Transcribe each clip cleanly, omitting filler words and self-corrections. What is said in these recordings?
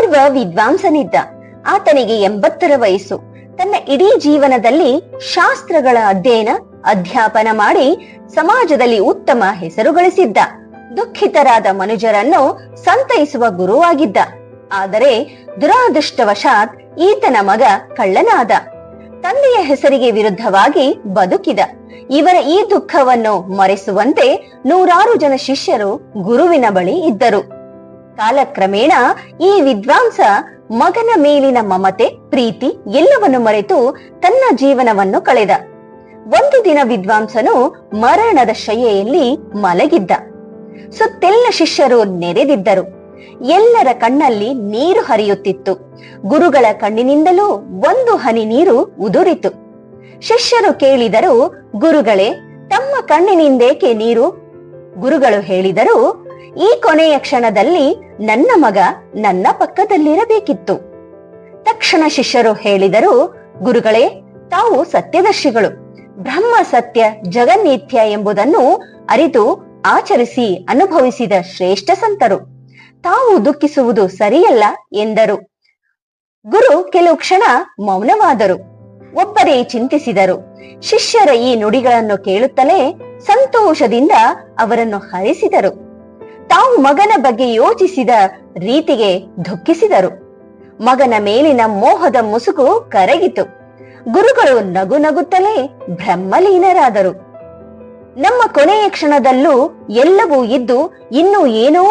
ಓರ್ವ ವಿದ್ವಾಂಸನಿದ್ದ. ಆತನಿಗೆ 80ರ ವಯಸ್ಸು. ತನ್ನ ಇಡೀ ಜೀವನದಲ್ಲಿ ಶಾಸ್ತ್ರಗಳ ಅಧ್ಯಾಪನ ಮಾಡಿ ಸಮಾಜದಲ್ಲಿ ಉತ್ತಮ ಹೆಸರು ಗಳಿಸಿದ್ದ. ದುಃಖಿತರಾದ ಮನುಜರನ್ನು ಸಂತೈಸುವ ಗುರುವಾಗಿದ್ದ. ಆದರೆ ದುರಾದೃಷ್ಟವಶಾತ್ ಈತನ ಮಗ ಕಳ್ಳನಾದ. ತಂದೆಯ ಹೆಸರಿಗೆ ವಿರುದ್ಧವಾಗಿ ಬದುಕಿದ. ಇವರ ಈ ದುಃಖವನ್ನು ಮರೆಸುವಂತೆ 100 ಜನ ಶಿಷ್ಯರು ಗುರುವಿನ ಬಳಿ ಇದ್ದರು. ಕಾಲಕ್ರಮೇಣ ಈ ವಿದ್ವಾಂಸ ಮಗನ ಮೇಲಿನ ಮಮತೆ, ಪ್ರೀತಿ ಎಲ್ಲವನ್ನು ಮರೆತು ತನ್ನ ಜೀವನವನ್ನು ಕಳೆದ. ಒಂದು ದಿನ ವಿದ್ವಾಂಸನು ಮರಣದ ಶಯ್ಯೆಯಲ್ಲಿ ಮಲಗಿದ್ದ. ಸುತ್ತೆಲ್ಲ ಶಿಷ್ಯರು ನೆರೆದಿದ್ದರು. ಎಲ್ಲರ ಕಣ್ಣಲ್ಲಿ ನೀರು ಹರಿಯುತ್ತಿತ್ತು. ಗುರುಗಳ ಕಣ್ಣಿನಿಂದಲೂ ಒಂದು ಹನಿ ನೀರು ಉದುರಿತು. ಶಿಷ್ಯರು ಕೇಳಿದರು, ಗುರುಗಳೇ, ತಮ್ಮ ಕಣ್ಣಿನಿಂದೇಕೆ ನೀರು? ಗುರುಗಳು ಹೇಳಿದರು, ಈ ಕೊನೆಯ ಕ್ಷಣದಲ್ಲಿ ನನ್ನ ಮಗ ನನ್ನ ಪಕ್ಕದಲ್ಲಿರಬೇಕಿತ್ತು. ತಕ್ಷಣ ಶಿಷ್ಯರು ಹೇಳಿದರು, ಗುರುಗಳೇ, ತಾವು ಸತ್ಯದರ್ಶಿಗಳು. ಬ್ರಹ್ಮ ಸತ್ಯ ಜಗನ್ನಿತ್ಯ ಎಂಬುದನ್ನು ಅರಿತು ಆಚರಿಸಿ ಅನುಭವಿಸಿದ ಶ್ರೇಷ್ಠ ಸಂತರು. ತಾವು ದುಃಖಿಸುವುದು ಸರಿಯಲ್ಲ ಎಂದರು. ಗುರು ಕೆಲವು ಕ್ಷಣ ಮೌನವಾದರು. ಒಬ್ಬರೇ ಚಿಂತಿಸಿದರು. ಶಿಷ್ಯರ ಈ ನುಡಿಗಳನ್ನು ಕೇಳುತ್ತಲೇ ಸಂತೋಷದಿಂದ ಅವರನ್ನು ಹರಿಸಿದರು. ತಾವು ಮಗನ ಬಗ್ಗೆ ಯೋಚಿಸಿದ ರೀತಿಗೆ ದುಃಖಿಸಿದರು. ಮಗನ ಮೇಲಿನ ಮೋಹದ ಮುಸುಕು ಕರಗಿತು. ಗುರುಗಳು ನಗು ನಗುತ್ತಲೇ ಬ್ರಹ್ಮಲೀನರಾದರು. ನಮ್ಮ ಕೊನೆಯ ಕ್ಷಣದಲ್ಲೂ ಎಲ್ಲವೂ ಇದ್ದು ಇನ್ನೂ ಏನೋ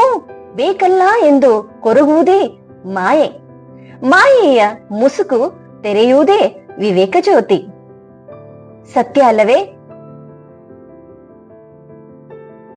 ಬೇಕಲ್ಲ ಎಂದು ಕೊರಗುವುದೇ ಮಾಯೆ. ಮಾಯೆಯ ಮುಸುಕು ತೆರೆಯುವುದೇ ವಿವೇಕ ಜ್ಯೋತಿ. ಸತ್ಯ ಅಲ್ಲವೇ?